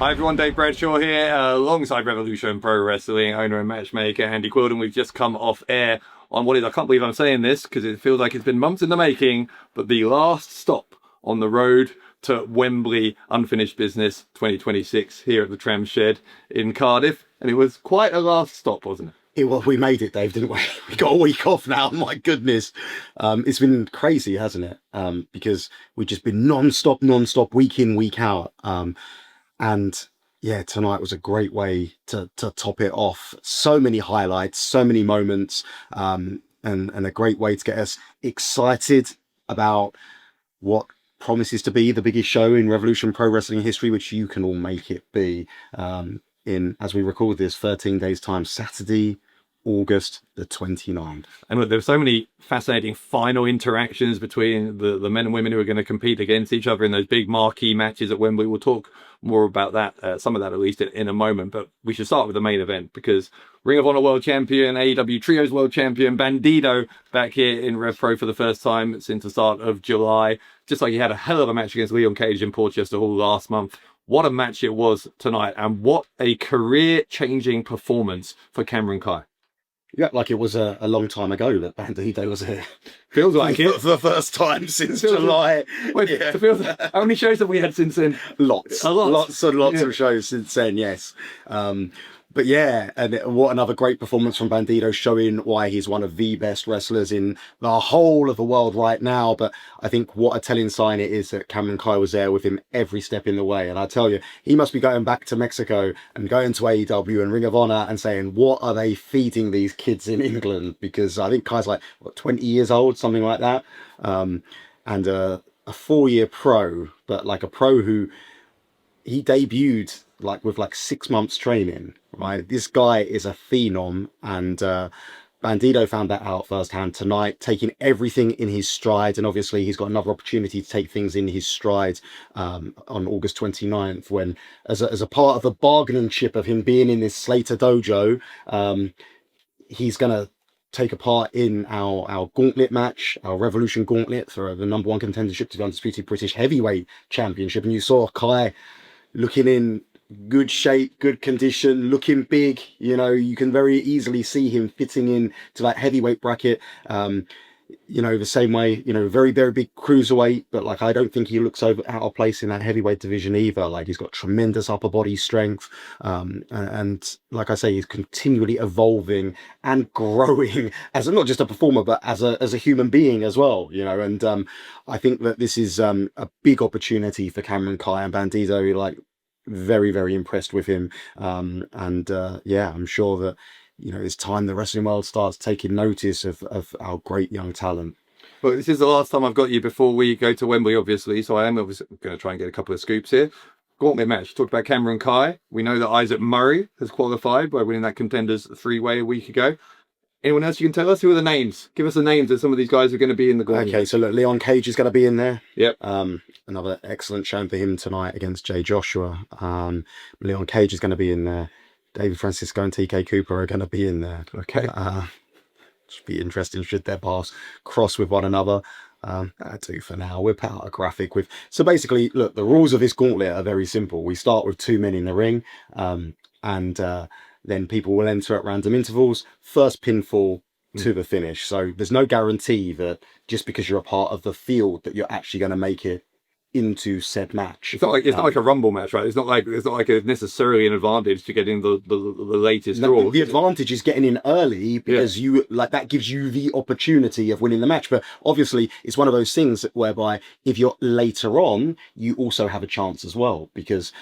Hi everyone, Dave Bradshaw here, alongside Revolution Pro Wrestling owner and matchmaker Andy Quildan. We've just come off air on what is, I can't believe I'm saying this because it feels like it's been months in the making, but the last stop on the road to Wembley Unfinished Business 2026 here at the Tram Shed in Cardiff. And it was quite a last stop, wasn't it? Well, we made it, Dave, didn't we? We got a week off now. My goodness. It's been crazy, hasn't it? Because we've just been non-stop, week in, week out. And yeah, tonight was a great way to top it off. So many highlights, so many moments, and a great way to get us excited about what promises to be the biggest show in Revolution Pro Wrestling history, which you can all make it be. In, as we record this, 13 days time, Saturday, August the 29th. And look, there were so many fascinating final interactions between the men and women who are going to compete against each other in those big marquee matches at Wembley. We'll talk more about that, some of that at least, in a moment. But we should start with the main event, because Ring of Honor World Champion, AEW Trios World Champion, Bandido back here in RevPro for the first time since the start of July. Just like he had a hell of a match against Leon Cage in Portchester Hall last month. What a match it was tonight, and what a career-changing performance for Cameron Kai. Yeah, like it was a long time ago that Bandido was here. Feels like it. For the first time since July. Wait, yeah. How many shows have we had since then? Lots. Lots of shows since then, yes. But yeah, and what another great performance from Bandido, showing why he's one of the best wrestlers in the whole of the world right now. But I think what a telling sign it is that Cameron Kai was there with him every step in the way. And I tell you, he must be going back to Mexico and going to AEW and Ring of Honor and saying, what are they feeding these kids in England? Because I think Kai's like, what, 20 years old, something like that. And a 4-year pro, but like a pro who he debuted like with like 6 months training, right? This guy is a phenom, and Bandido found that out firsthand tonight, taking everything in his stride. And obviously he's got another opportunity to take things in his stride on August 29th, when as a part of the bargaining chip of him being in this Slater dojo, he's gonna take a part in our Gauntlet match, our Revolution Gauntlet for the #1 contendership to the Undisputed British Heavyweight Championship. And you saw Kai looking in good shape, good condition, looking big. You know, you can very easily see him fitting in to that heavyweight bracket. You know, the same way, you know, very, very big cruiserweight, but like, I don't think he looks out of place in that heavyweight division either. Like, he's got tremendous upper body strength. And like I say, he's continually evolving and growing as not just a performer, but as a human being as well, you know. And I think that this is a big opportunity for Cameron Kai, and Bandido, like, very, very impressed with him. Yeah, I'm sure that, you know, it's time the wrestling world starts taking notice of our great young talent. Well, this is the last time I've got you before we go to Wembley, obviously, so I am obviously going to try and get a couple of scoops here. Gauntlet match. Talked about Cameron Kai. We know that Isaac Murray has qualified by winning that Contenders 3-way a week ago. Anyone else you can tell us? Who are the names? Give us the names of some of these guys who are going to be in the Gauntlet. Okay, so look, Leon Cage is going to be in there. Yep. Another excellent show for him tonight against Jay Joshua. Leon Cage is going to be in there. David Francisco and TK Cooper are going to be in there. Okay. Should be interesting should their paths cross with one another. That'll do for now. We'll put out a graphic with... So basically, look, the rules of this Gauntlet are very simple. We start with 2 men in the ring, and then people will enter at random intervals. First pinfall to the finish. So there's no guarantee that just because you're a part of the field that you're actually going to make it into said match. It's not like a rumble match, right? It's not like necessarily an advantage to getting the latest draw. The advantage is getting in early, because you like that gives you the opportunity of winning the match. But obviously it's one of those things whereby if you're later on, you also have a chance as well, because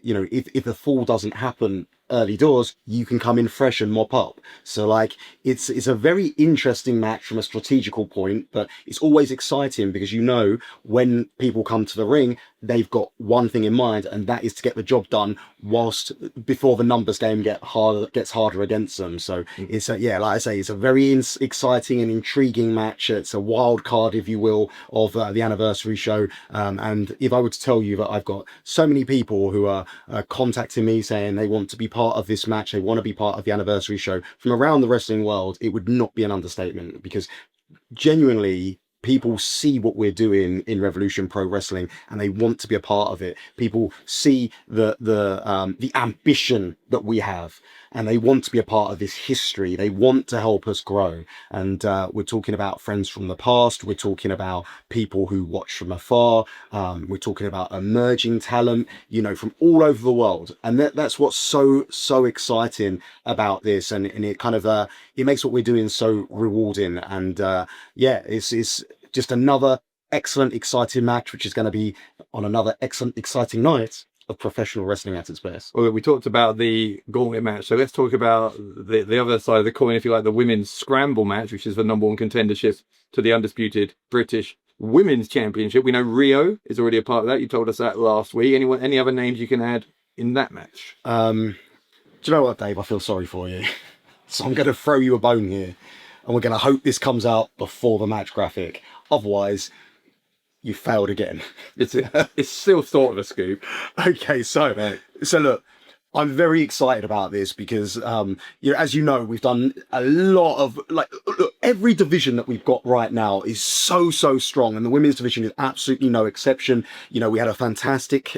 you know, if the fall doesn't happen early doors, you can come in fresh and mop up. So like, it's a very interesting match from a strategical point, but it's always exciting because, you know, when people come to the ring, they've got one thing in mind, and that is to get the job done whilst before the numbers game gets harder against them. So it's yeah, like I say, it's a very exciting and intriguing match. It's a wild card, if you will, of the anniversary show. And if I were to tell you that I've got so many people who are contacting me saying they want to be part of this match, they want to be part of the anniversary show from around the wrestling world, it would not be an understatement, because genuinely people see what we're doing in Revolution Pro Wrestling and they want to be a part of it. People see the ambition that we have and they want to be a part of this history. They want to help us grow. And we're talking about friends from the past. We're talking about people who watch from afar. We're talking about emerging talent, you know, from all over the world. And that's what's so exciting about this. And it kind of, it makes what we're doing so rewarding. And yeah, it's just another excellent, exciting match, which is going to be on another excellent, exciting night of professional wrestling at its best. Well, we talked about the Gauntlet match, so let's talk about the other side of the coin, if you like, the women's scramble match, which is the #1 contendership to the undisputed British Women's Championship. We know Rio is already a part of that. You told us that last week. Any other names you can add in that match? Do you know what, Dave? I feel sorry for you. So I'm going to throw you a bone here, and we're going to hope this comes out before the match graphic. Otherwise, you failed again. It's still sort of a scoop. Okay, so look, I'm very excited about this because, you know, as you know, we've done a lot of look, every division that we've got right now is so strong, and the women's division is absolutely no exception. You know, we had a fantastic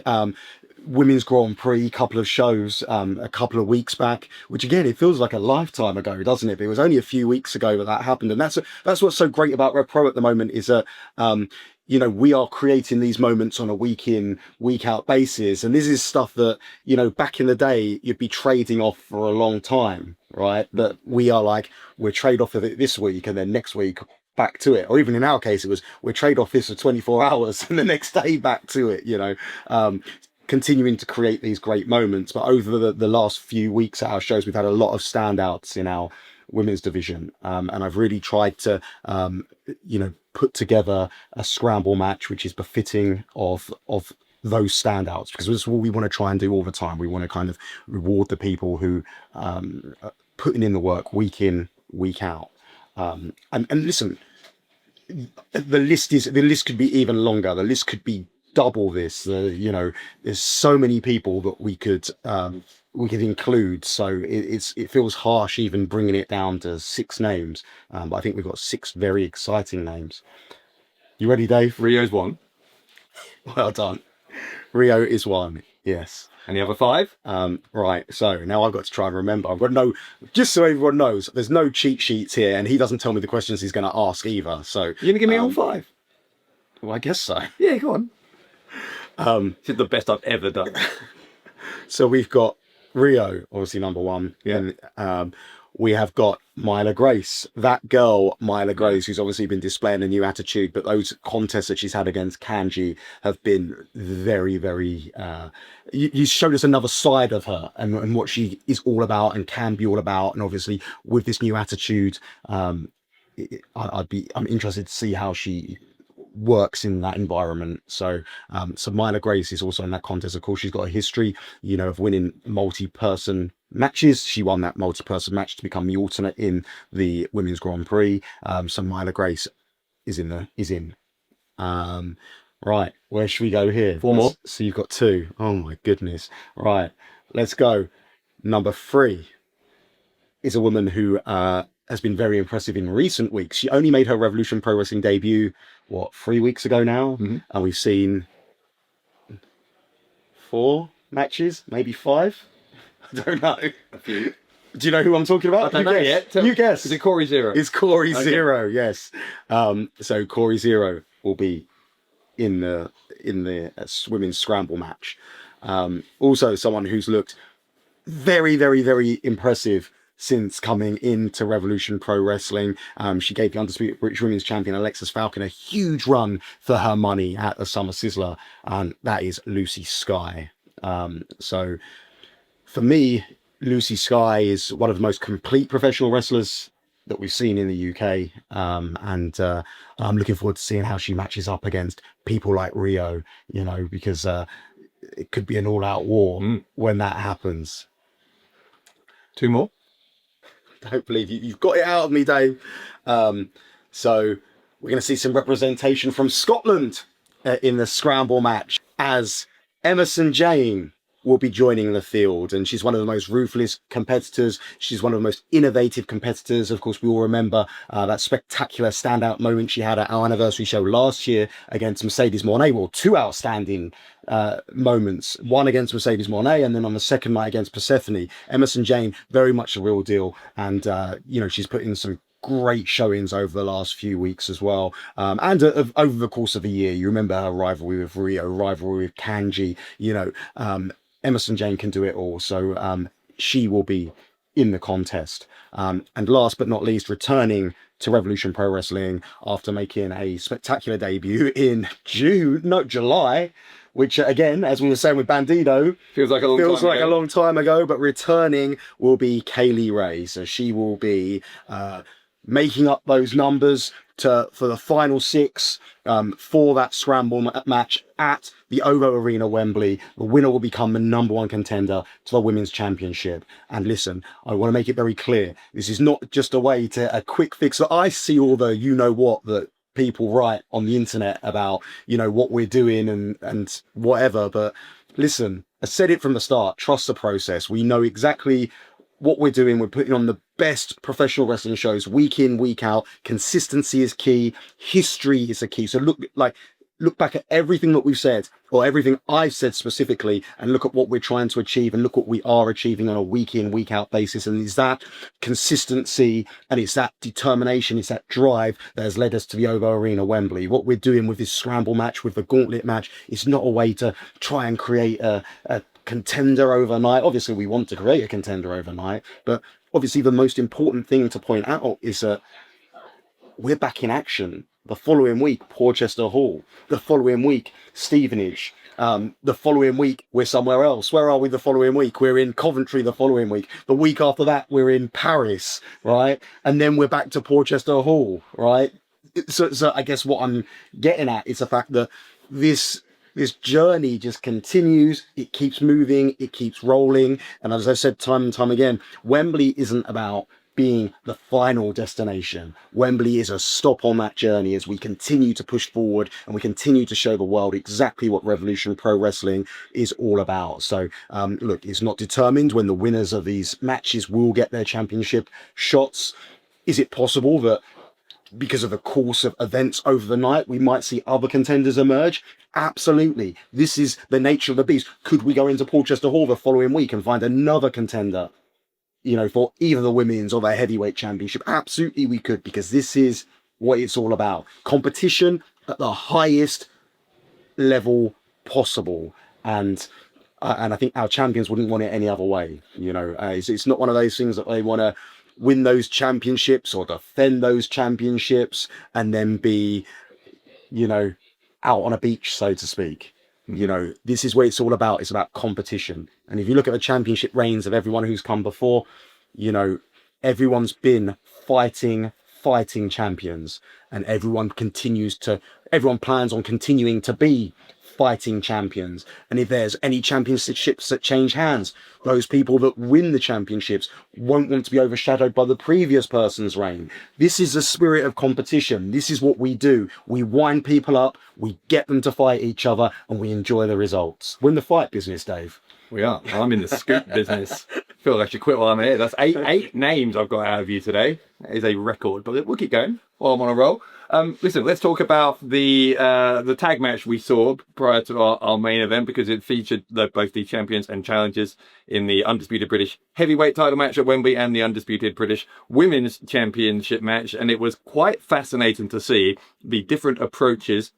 Women's Grand Prix couple of shows a couple of weeks back, which again, it feels like a lifetime ago, doesn't it? But it was only a few weeks ago that happened, and that's what's so great about RevPro at the moment is that you know, we are creating these moments on a week in, week out basis. And this is stuff that, you know, back in the day, you'd be trading off for a long time, right? But we are like, we're trade off of it this week and then next week back to it. Or even in our case, it was, we're trade off this for 24 hours and the next day back to it, you know, continuing to create these great moments. But over the last few weeks at our shows, we've had a lot of standouts in our women's division. And I've really tried to, you know, put together a scramble match which is befitting of those standouts, because this is what we want to try and do all the time. We want to kind of reward the people who are putting in the work week in, week out. And listen, the list could be even longer. The list could be double this. You know, there's so many people that we could include, so it feels harsh even bringing it down to 6 names, but I think we've got 6 very exciting names. You ready, Dave? Rio's 1. Well done. Rio is 1, yes. And the other 5? Right, so now I've got to try and remember. I've got just so everyone knows, there's no cheat sheets here, and he doesn't tell me the questions he's going to ask either. So you're going to give me all 5? Well, I guess so. Yeah, go on. This is the best I've ever done. So we've got Rio, obviously number 1. Yeah. And we have got Myla Grace, that girl, Myla Grace, who's obviously been displaying a new attitude, but those contests that she's had against Kanji have been very, very, you showed us another side of her and what she is all about and can be all about. And obviously with this new attitude, I'm interested to see how she works in that environment. So Myla Grace is also in that contest. Of course, she's got a history, you know, of winning multi-person matches. She won that multi-person match to become the alternate in the Women's Grand Prix. So Myla Grace is in. Right, where should we go here? 4 more. So you've got 2. Oh my goodness. Right, let's go. Number 3 is a woman who has been very impressive in recent weeks. She only made her Revolution Pro Wrestling debut, 3 weeks ago now? Mm-hmm. And we've seen 4 matches, maybe 5? I don't know. A few. Do you know who I'm talking about? I don't know yet. You guess. Is it Corey Zero? It's Corey Zero, yes. So Corey Zero will be in the women's scramble match. Also someone who's looked very, very, very impressive since coming into Revolution Pro Wrestling. She gave the undisputed British Women's Champion Alexis Falcon a huge run for her money at the Summer Sizzler, and that is Lucy Sky. So for me, Lucy Sky is one of the most complete professional wrestlers that we've seen in the UK, and I'm looking forward to seeing how she matches up against people like Rio, you know, because it could be an all-out war when that happens. 2 more. Don't believe you. You've got it out of me, Dave. So we're going to see some representation from Scotland in the scramble match as Emerson Jane will be joining the field, and she's one of the most ruthless competitors. She's one of the most innovative competitors. Of course, we all remember that spectacular standout moment she had at our anniversary show last year against Mercedes Mornay. Well, two outstanding moments, one against Mercedes Mornay, and then on the second night against Persephone. Emerson Jane, very much the real deal, and she's put in some great showings over the last few weeks as well, and over the course of a year. You remember her rivalry with Rio, rivalry with Kanji. Emerson Jane can do it all, so she will be in the contest. And last but not least, returning to Revolution Pro Wrestling after making a spectacular debut in July, which again, as we were saying with Bandido, feels like a long time ago, but returning will be Kaylee Ray. So she will be making up those numbers for the final 6 for that scramble match at the OVO Arena, Wembley. The winner will become the #1 contender to the Women's Championship. And listen, I want to make it very clear, this is not just a quick fix. So I see all the what that people write on the internet about, what we're doing and whatever. But listen, I said it from the start, trust the process. We know exactly what we're doing. We're putting on the best professional wrestling shows week in, week out. Consistency is key. History is a key. So look back at everything that we've said, or everything I've said specifically, and look at what we're trying to achieve, and look what we are achieving on a week in, week out basis. And it's that consistency, and it's that determination, it's that drive that has led us to the OVO Arena, Wembley. What we're doing with this scramble match, with the Gauntlet match, is not a way to try and create a contender overnight. Obviously, we want to create a contender overnight, but obviously the most important thing to point out is that we're back in action. The following week, Porchester Hall. The following week, Stevenage. The following week, we're somewhere else. Where are we the following week? We're in Coventry the following week. The week after that, we're in Paris, right? And then we're back to Porchester Hall, right? So I guess what I'm getting at is the fact that this journey just continues. It keeps moving. It keeps rolling. And as I've said time and time again, Wembley isn't about being the final destination. Wembley is a stop on that journey as we continue to push forward and we continue to show the world exactly what Revolution Pro Wrestling is all about. So look, it's not determined when the winners of these matches will get their championship shots. Is it possible that because of the course of events over the night, we might see other contenders emerge? Absolutely. This is the nature of the beast. Could we go into Porchester Hall the following week and find another contender, for either the women's or the heavyweight championship? Absolutely we could, because this is what it's all about. Competition at the highest level possible. And I think our champions wouldn't want it any other way. It's not one of those things that they want to win those championships or defend those championships and then be, out on a beach, so to speak. This is what it's all about. It's about competition. And if you look at the championship reigns of everyone who's come before, everyone's been fighting champions, and everyone plans on continuing to be fighting champions. And if there's any championships that change hands, those people that win the championships won't want to be overshadowed by the previous person's reign. This is the spirit of competition. This is what we do. We wind people up, we get them to fight each other, and we enjoy the results. We're in the fight business, Dave. We are. I'm in the scoop business. I feel like I should quit while I'm here. That's eight names I've got out of you today. That is a record, but we'll keep going while I'm on a roll. Listen, let's talk about the tag match we saw prior to our main event, because it featured both the champions and challengers in the Undisputed British Heavyweight title match at Wembley and the Undisputed British Women's Championship match. And it was quite fascinating to see the different approaches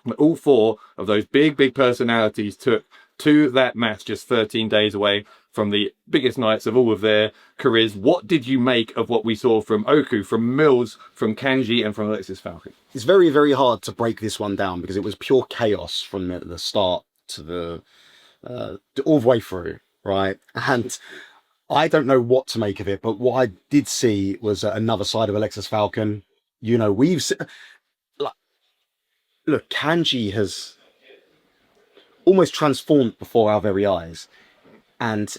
that all 4 of those big personalities took to that match, just 13 days away from the biggest nights of all of their careers. What did you make of what we saw from Oku, from Mills, from Kanji, and from Alexis Falcon? It's very, very hard to break this one down because it was pure chaos from the start to all the way through, right? And I don't know what to make of it, but what I did see was another side of Alexis Falcon. We've seen, look, Kanji has almost transformed before our very eyes. And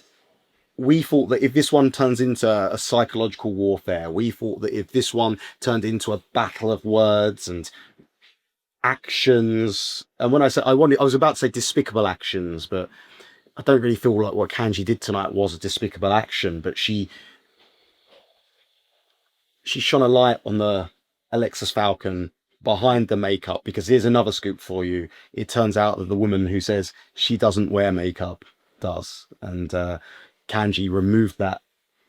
we thought that if this one turns into a psychological warfare, we thought that if this one turned into a battle of words and actions, and when I said I was about to say despicable actions, but I don't really feel like what Kanji did tonight was a despicable action, but she shone a light on the Alexis Falcon behind the makeup, because here's another scoop for you. It turns out that the woman who says she doesn't wear makeup does. And Kanji removed that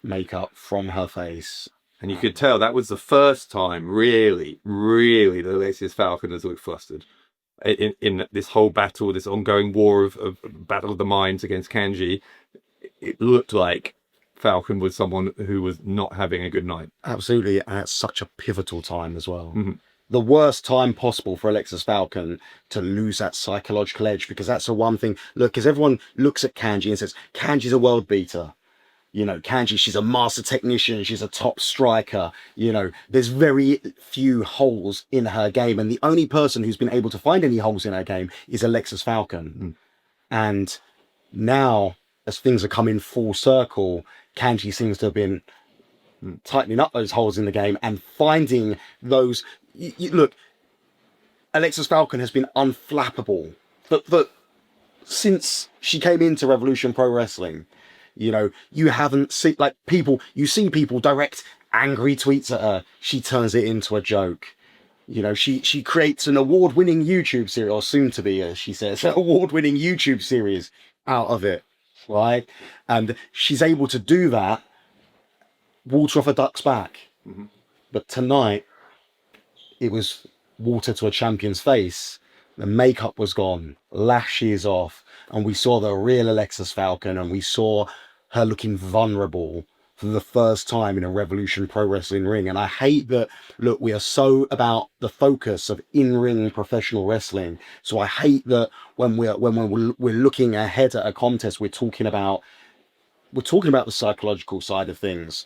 makeup from her face. And you could tell that was the first time, really, that Alexis Falcon has looked flustered in this whole battle, this ongoing war of battle of the minds against Kanji. It looked like Falcon was someone who was not having a good night. Absolutely, and at such a pivotal time as well. Mm-hmm. The worst time possible for Alexis Falcon to lose that psychological edge, because that's the one thing. Look, because everyone looks at Kanji and says, Kanji's a world beater. You know, Kanji, she's a master technician. She's a top striker. You know, there's very few holes in her game. And the only person who's been able to find any holes in her game is Alexis Falcon. Mm. And now, as things are coming full circle, Kanji seems to have been tightening up those holes in the game and finding those. Look, Alexis Falcon has been unflappable. But since she came into Revolution Pro Wrestling, you know, you haven't seen, like, you see people direct angry tweets at her. She turns it into a joke. You know, she creates an award-winning YouTube series, or soon to be, as she says, an award-winning YouTube series out of it, right? And she's able to do that, water off a duck's back. Mm-hmm. But tonight, it was water to a champion's face. The makeup was gone, lashes off, and we saw the real Alexis Falcon, and we saw her looking vulnerable for the first time in a Revolution Pro Wrestling ring. And I hate that, look, we are so about the focus of in-ring professional wrestling. So I hate that when we're looking ahead at a contest, we're talking about the psychological side of things,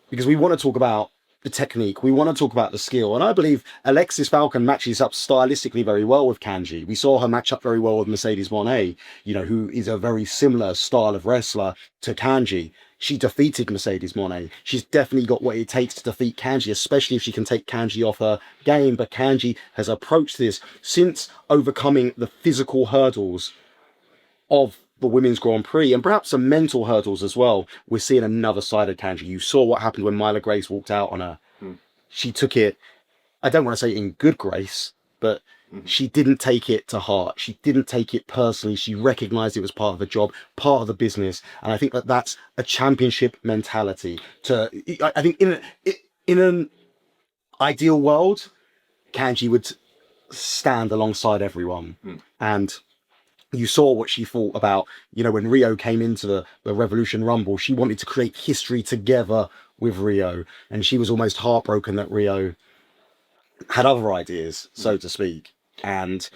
because we want to talk about the technique, we want to talk about the skill. And I believe Alexis Falcon matches up stylistically very well with Kanji. We saw her match up very well with Mercedes Moné, you know, who is a very similar style of wrestler to Kanji. She defeated Mercedes Moné. She's definitely got what it takes to defeat Kanji, especially if she can take Kanji off her game. But Kanji has approached this, since overcoming the physical hurdles of the Women's Grand Prix, and perhaps some mental hurdles as well. We're seeing another side of Kanji. You saw what happened when Myla Grace walked out on her. She took it, I don't want to say in good grace, but she didn't take it to heart. She didn't take it personally. She recognized it was part of the job, part of the business. And I think that that's a championship mentality. I think in an ideal world, Kanji would stand alongside everyone. And you saw what she thought about, you know, when Rio came into the Revolution Rumble. She wanted to create history together with Rio, and she was almost heartbroken that Rio had other ideas, so to speak. And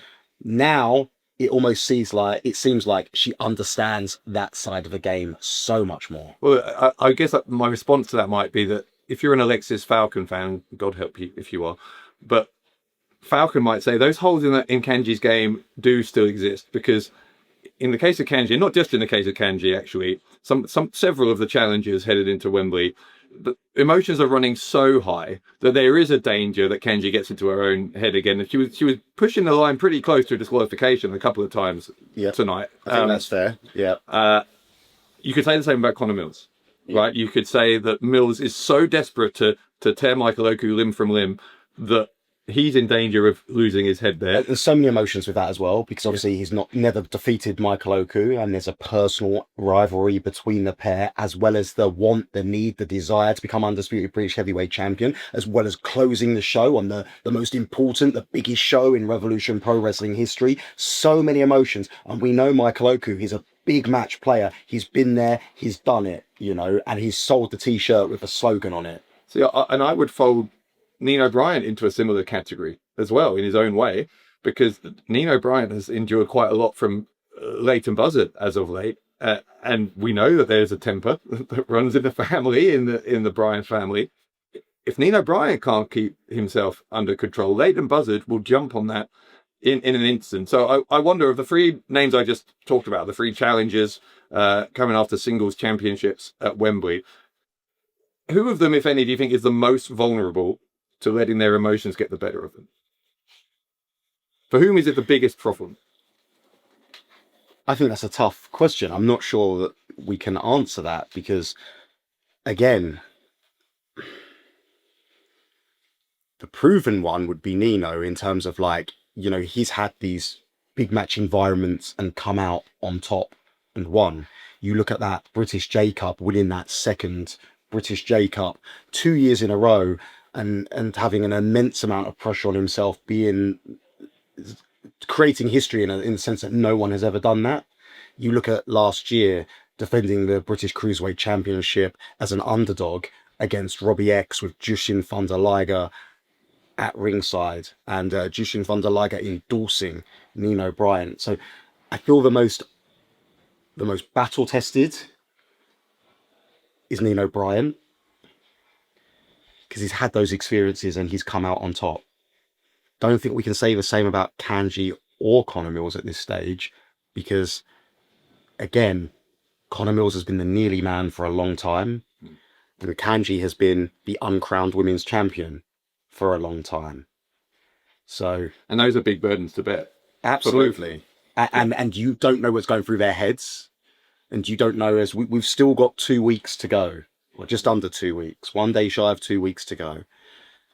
now it almost seems like she understands that side of the game so much more. Well, I guess my response to that might be that if you're an Alexis Falcon fan, God help you if you are, but Falcon might say those holes in Kanji's game do still exist, because in the case of Kanji, not just in the case of Kanji, actually, several of the challengers headed into Wembley, the emotions are running so high that there is a danger that Kanji gets into her own head again. And she was pushing the line pretty close to a disqualification a couple of times tonight. I think that's fair. Yeah. You could say the same about Connor Mills, right? You could say that Mills is so desperate to tear Michael Oku limb from limb that he's in danger of losing his head there. There's so many emotions with that as well, because obviously he's never defeated Michael Oku, and there's a personal rivalry between the pair, as well as the want, the need, the desire to become undisputed British heavyweight champion, as well as closing the show on the most important, the biggest show in Revolution Pro Wrestling history. So many emotions. And we know Michael Oku, he's a big match player. He's been there, he's done it, you know, and he's sold the t-shirt with a slogan on it. So, and I would fold Nino Bryant into a similar category as well in his own way, because Nino Bryant has endured quite a lot from Leighton Buzzard as of late, and we know that there's a temper that runs in the family, in the Bryant family. If Nino Bryant can't keep himself under control, Leighton Buzzard will jump on that in an instant. So I wonder, of the three names I just talked about, the three challengers coming after singles championships at Wembley, who of them, if any, do you think is the most vulnerable to letting their emotions get the better of them? For whom is it the biggest problem? I think that's a tough question. I'm not sure that we can answer that because, again, the proven one would be Nino in terms of like, you know, he's had these big match environments and come out on top and won. You look at that British J Cup, winning that second British J Cup 2 years in a row and having an immense amount of pressure on himself, creating history in the sense that no one has ever done that. You look at last year defending the British Cruiserweight Championship as an underdog against Robbie X with Jushin Thunder Liger at ringside and Jushin Thunder Liger endorsing Nino Bryant. So I feel the most battle tested is Nino Bryant because he's had those experiences and he's come out on top. Don't think we can say the same about Kanji or Connor Mills at this stage because, again, Connor Mills has been the nearly man for a long time and Kanji has been the uncrowned women's champion for a long time. So, and those are big burdens to bear. Absolutely. And you don't know what's going through their heads. And you don't know, as we've still got 2 weeks to go, or just under 2 weeks, 1 day shy of 2 weeks to go.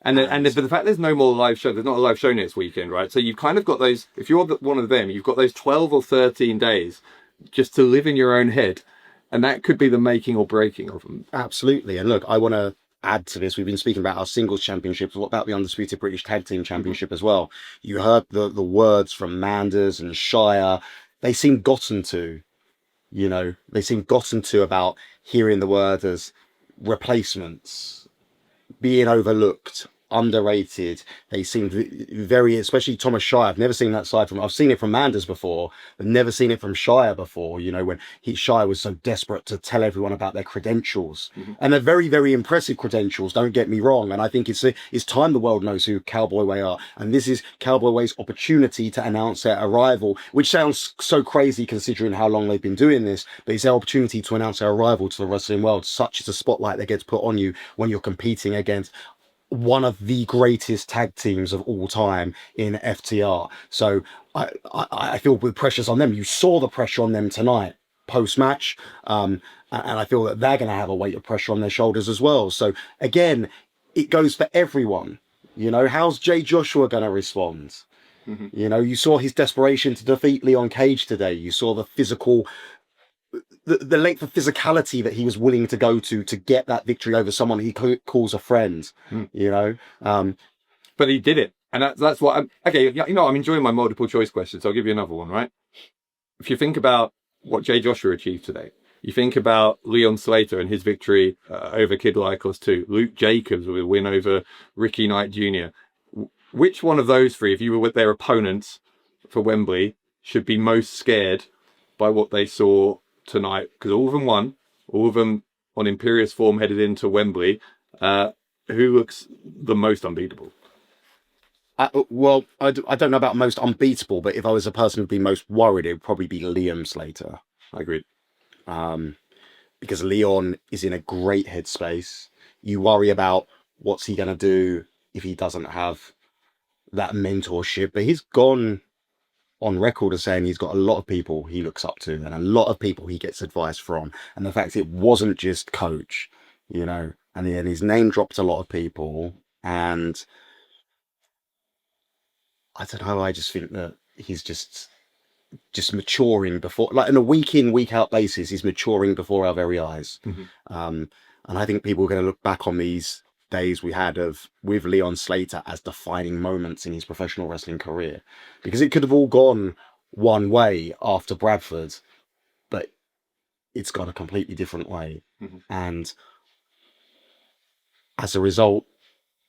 And but the fact there's no more live show, there's not a live show next weekend, right? So you've kind of got those, if you're one of them, you've got those 12 or 13 days just to live in your own head. And that could be the making or breaking of them. Absolutely. And look, I want to add to this. We've been speaking about our singles championships. What about the Undisputed British Tag Team Championship as well? You heard the words from Manders and Shire. They seem gotten to, you know, about hearing the word as replacements, being overlooked, underrated. They seem very, especially Thomas Shire. I've never seen that side from, I've seen it from Manders before, but never seen it from Shire before, you know, when Shire was so desperate to tell everyone about their credentials. And they're very, very impressive credentials, don't get me wrong. And I think it's time the world knows who Cowboy Way are. And this is Cowboy Way's opportunity to announce their arrival, which sounds so crazy considering how long they've been doing this, but it's their opportunity to announce their arrival to the wrestling world. Such is a spotlight that gets put on you when you're competing against one of the greatest tag teams of all time in FTR. So I feel the pressure's on them. You saw the pressure on them tonight post-match. And I feel that they're going to have a weight of pressure on their shoulders as well. So again, it goes for everyone. You know, how's Jay Joshua going to respond? You know, you saw his desperation to defeat Leon Cage today. You saw the physical, the length of physicality that he was willing to go to get that victory over someone he calls a friend, you know. But he did it. And that's what okay, you know, I'm enjoying my multiple choice questions. So I'll give you another one, right? If you think about what Jay Joshua achieved today, you think about Leon Slater and his victory over Kid Lycos 2, Luke Jacobs with a win over Ricky Knight Jr. Which one of those three, if you were with their opponents for Wembley, should be most scared by what they saw tonight? Because all of them won, all of them on imperious form headed into Wembley. Who looks the most unbeatable? Well, I don't know about most unbeatable, but if I was a person who'd be most worried, it would probably be Liam Slater. I agree. Because Leon is in a great headspace. You worry about what's he going to do if he doesn't have that mentorship, but he's gone on record as saying he's got a lot of people he looks up to and a lot of people he gets advice from. And the fact it wasn't just coach, you know, and then his name dropped a lot of people. And I don't know, I just think that he's just maturing before, like on a week in, week out basis, he's maturing before our very eyes. And I think people are going to look back on these days we had with Leon Slater as defining moments in his professional wrestling career, because it could have all gone one way after Bradford, but it's gone a completely different way. And as a result,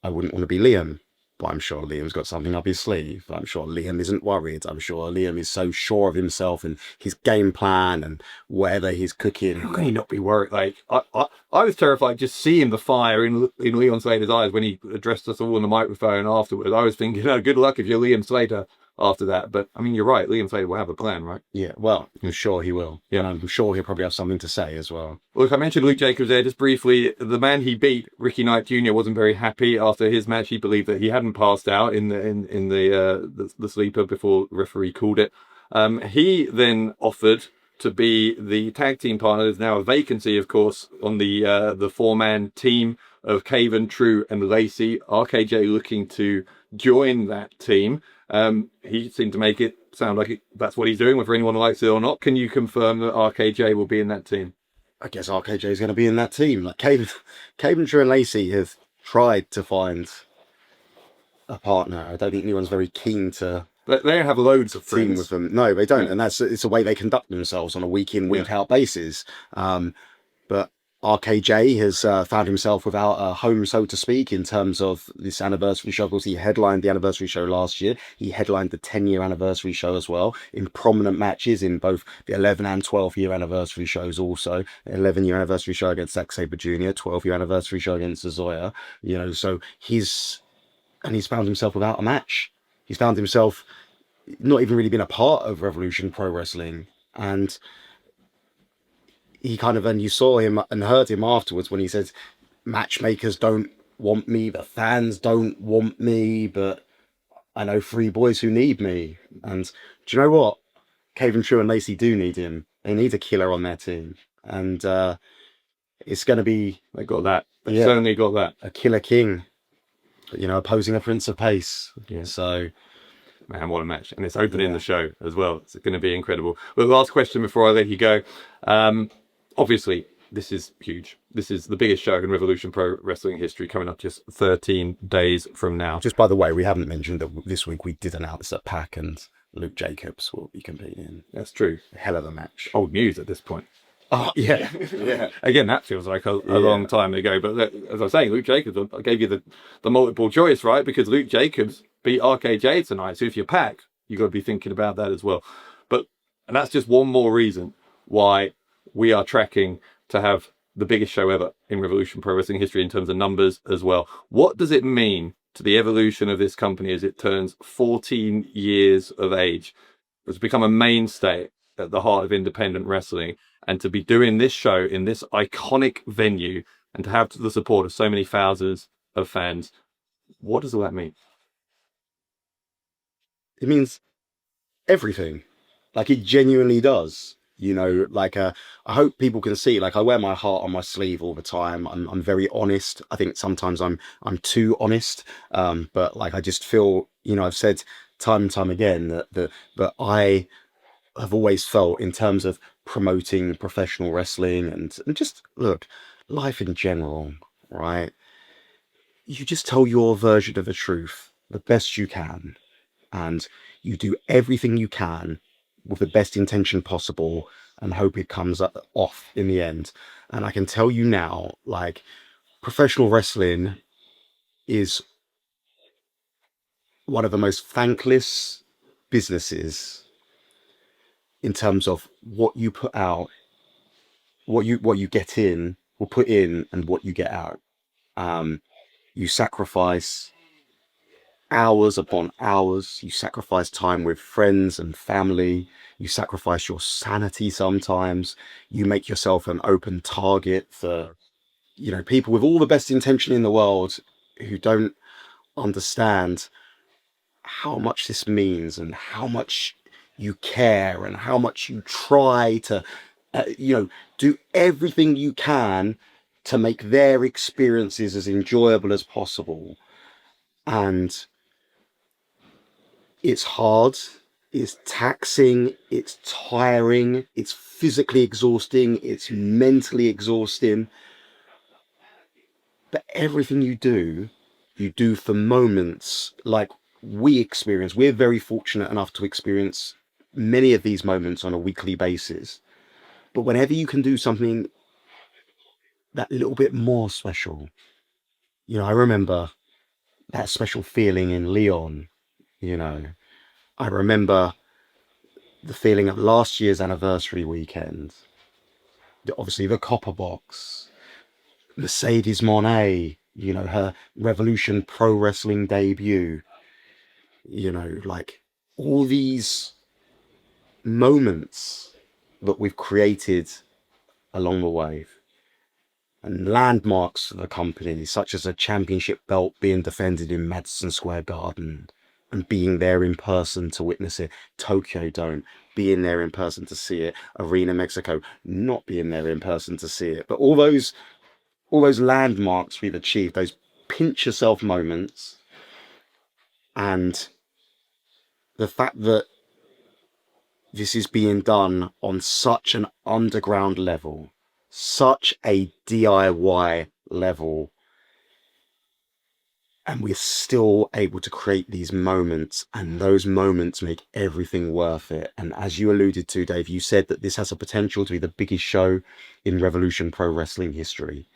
I wouldn't want to be Liam, but I'm sure Liam's got something up his sleeve. I'm sure Liam isn't worried. I'm sure Liam is so sure of himself and his game plan and whatever he's cooking. How can he not be worried? Like I was terrified just seeing the fire in Leon Slater's eyes when he addressed us all on the microphone afterwards. I was thinking, oh, good luck if you're Liam Slater after that. But I mean, you're right. Liam Slater will have a plan, right? Yeah, well, I'm sure he will. Yeah, and I'm sure he'll probably have something to say as well. Look, I mentioned Luke Jacobs there just briefly. The man he beat, Ricky Knight Jr., wasn't very happy after his match. He believed that he hadn't passed out in the sleeper before the referee called it. He then offered to be the tag team partner. There's now a vacancy, of course, on the four-man team of Caven, True, and Lacey. RKJ looking to join that team. He seemed to make it sound like that's what he's doing, whether anyone likes it or not. Can you confirm that RKJ will be in that team? I guess RKJ is going to be in that team. Like Caven, True, and Lacey have tried to find a partner. I don't think anyone's very keen to. They don't have loads of team friends with them. No, they don't, and it's the way they conduct themselves on a week in, week out basis. But RKJ has found himself without a home, so to speak, in terms of this anniversary show. Of course, he headlined the anniversary show last year. He headlined the 10-year anniversary show as well, in prominent matches in both the 11 and 12-year anniversary shows. Also, 11-year anniversary show against Zack Sabre Jr., 12-year anniversary show against Azoya. So he's found himself without a match. He's found himself not even really been a part of Revolution Pro Wrestling. And he and you saw him and heard him afterwards when he said, matchmakers don't want me, the fans don't want me, but I know 3 boys who need me. And do you know what? Caven, True, and Lacey do need him. They need a killer on their team. And it's going to be... They got that. They certainly got that. A killer king, opposing a Prince of Pace. Yeah. So... Man, what a match. And it's opening the show as well. It's going to be incredible. Well, last question before I let you go. Obviously, this is huge. This is the biggest show in Revolution Pro Wrestling history, coming up just 13 days from now. Just by the way, we haven't mentioned that this week we did announce that Pac and Luke Jacobs will be competing. That's true. A hell of a match. Old news at this point. Oh, yeah. Yeah. Again, that feels like a long time ago. But as I was saying, Luke Jacobs, I gave you the multiple choice, right? Because Luke Jacobs beat RKJ tonight. So if you're Pac, you've got to be thinking about that as well. And that's just one more reason why we are tracking to have the biggest show ever in Revolution Pro Wrestling history in terms of numbers as well. What does it mean to the evolution of this company as it turns 14 years of age? It's become a mainstay at the heart of independent wrestling, and to be doing this show in this iconic venue and to have the support of so many thousands of fans. What does all that mean? It means everything. Like, it genuinely does. I hope people can see, I wear my heart on my sleeve all the time. I'm very honest. I think sometimes I'm too honest. But I just feel, I've said time and time again that I have always felt, in terms of promoting professional wrestling and just, look, life in general, right? You just tell your version of the truth the best you can, and you do everything you can with the best intention possible and hope it comes off in the end. And I can tell you now, professional wrestling is one of the most thankless businesses in terms of what you put out, what you get in, or put in, and what you get out. You sacrifice hours upon hours. You sacrifice time with friends and family. You sacrifice your sanity sometimes. You make yourself an open target for, people with all the best intention in the world who don't understand how much this means and how much you care and how much you try to, do everything you can to make their experiences as enjoyable as possible. And it's hard, it's taxing, it's tiring, it's physically exhausting, it's mentally exhausting. But everything you do for moments like we experience. We're very fortunate enough to experience many of these moments on a weekly basis. But whenever you can do something that little bit more special, I remember that special feeling in Leon. I remember the feeling of last year's anniversary weekend. Obviously, the Copper Box, Mercedes Moné, her Revolution Pro Wrestling debut. All these moments that we've created along the way, and landmarks for the company, such as a championship belt being defended in Madison Square Garden, and being there in person to witness it. Tokyo Dome, being there in person to see it. Arena Mexico, not being there in person to see it. But all those landmarks we've achieved, those pinch yourself moments, and the fact that this is being done on such an underground level, such a DIY level, and we're still able to create these moments, and those moments make everything worth it. And as you alluded to, Dave, you said that this has a potential to be the biggest show in Revolution Pro Wrestling history.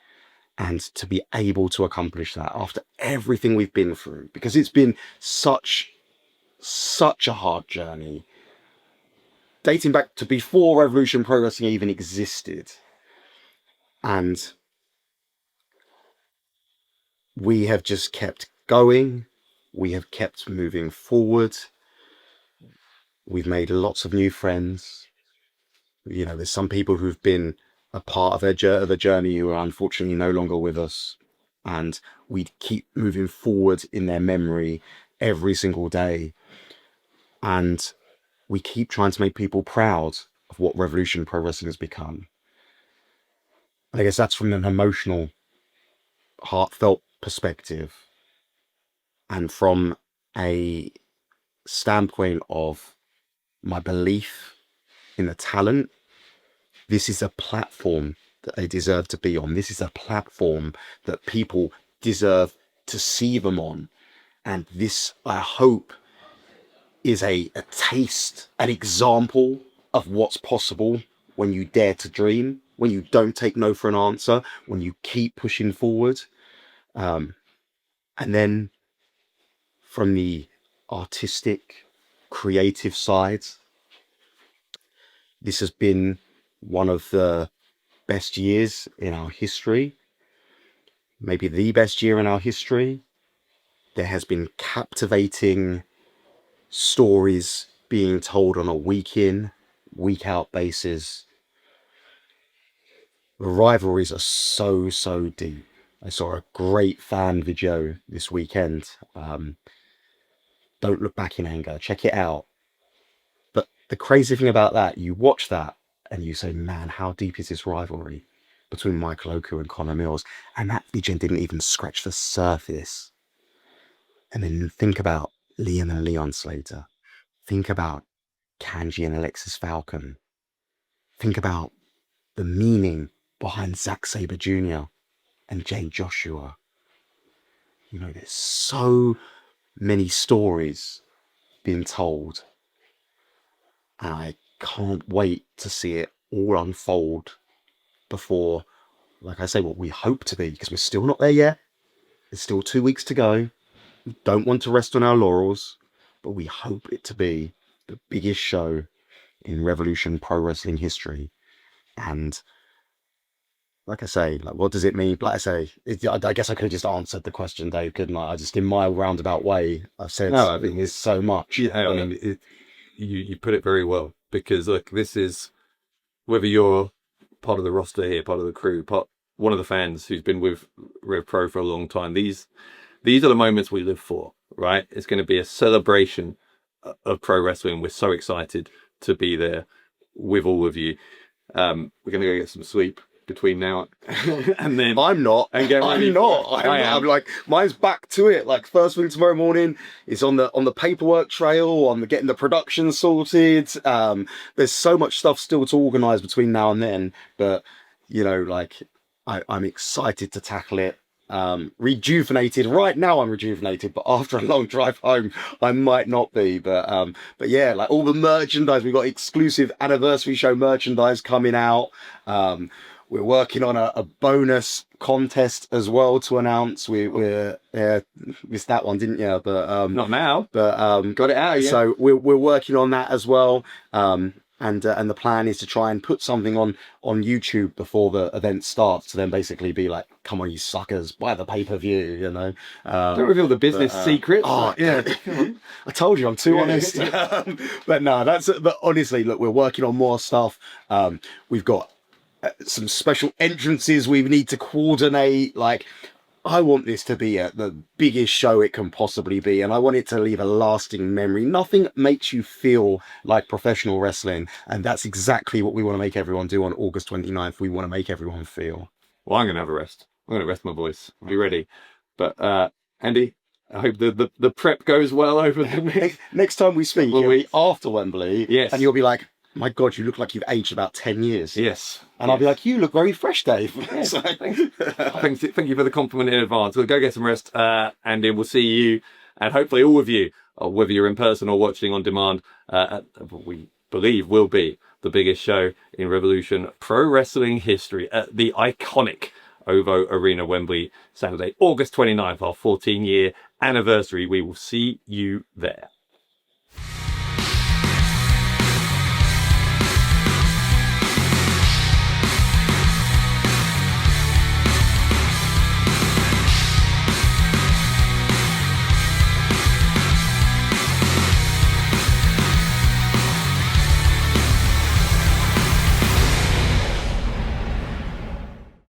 And to be able to accomplish that after everything we've been through, because it's been such a hard journey, dating back to before Revolution Pro Wrestling even existed. And we have just kept going. We have kept moving forward. We've made lots of new friends. You know, there's some people who've been a part of the journey who are unfortunately no longer with us. And we keep moving forward in their memory every single day. And we keep trying to make people proud of what Revolution Pro Wrestling has become. I guess that's from an emotional, heartfelt perspective, and from a standpoint of my belief in the talent. This is a platform that they deserve to be on. This is a platform that people deserve to see them on. And this, I hope, is a taste, an example of what's possible when you dare to dream, when you don't take no for an answer, when you keep pushing forward. And then from the artistic, creative side, this has been one of the best years in our history, maybe the best year in our history. There has been captivating stories being told on a week in, week out basis. The rivalries are so deep. I saw a great fan video this weekend. Don't Look Back in Anger. Check it out. But the crazy thing about that, you watch that and you say, man, how deep is this rivalry between Michael Oku and Connor Mills? And that video didn't even scratch the surface. And then think about Liam and Leon Slater. Think about Kanji and Alexis Falcon. Think about the meaning behind Zack Sabre Jr. and Jay Joshua. You know, there's so many stories being told. And I can't wait to see it all unfold before, like I say, what we hope to be, because we're still not there yet. There's still 2 weeks to go. We don't want to rest on our laurels, but we hope it to be the biggest show in Revolution Pro Wrestling history. And like I say, like, what does it mean? Like I say, I guess I could have just answered the question, Dave, couldn't I? I just, in my roundabout way, I've said, no, I think it's so much. Yeah, I mean, you put it very well, because look, this is, whether you're part of the roster here, part of the crew, one of the fans who's been with RevPro for a long time, these are the moments we live for, right? It's going to be a celebration of pro wrestling. We're so excited to be there with all of you. We're going to go get some sleep between now and then. I'm not. And get ready. I'm not. I'm like, mine's back to it. Like, first thing tomorrow morning is on the paperwork trail, on the getting the production sorted. There's so much stuff still to organise between now and then, but you know, like, I'm excited to tackle it. Rejuvenated right now. I'm rejuvenated, but after a long drive home, I might not be. But yeah, like, all the merchandise, we've got exclusive anniversary show merchandise coming out. We're working on a bonus contest as well to announce. We're missed that one, didn't you? But not now. But got it out. Yeah. So we're working on that as well. And the plan is to try and put something on YouTube before the event starts, to then basically be like, come on, you suckers, buy the pay-per-view, you know. Don't reveal the business secrets. Oh, yeah. I told you, I'm too honest. But no, but honestly, look, we're working on more stuff. We've got some special entrances we need to coordinate. Like, I want this to be the biggest show it can possibly be, and I want it to leave a lasting memory. Nothing makes you feel like professional wrestling, and that's exactly what we want to make everyone do on August 29th. We want to make everyone feel. Well, I'm going to have a rest. I'm going to rest my voice. I'll be ready. But Andy, I hope the prep goes well over the Next time we speak, Will it'll we? be after Wembley, Yes. and you'll be like, my God, you look like you've aged about 10 years. Yes. And I'll be like, you look very fresh, Dave. Yes. Thank you for the compliment in advance. We'll go get some rest, Andy, and we'll see you, and hopefully all of you, whether you're in person or watching on demand, at what we believe will be the biggest show in Revolution Pro Wrestling history at the iconic OVO Arena, Wembley, Saturday, August 29th, our 14-year anniversary. We will see you there.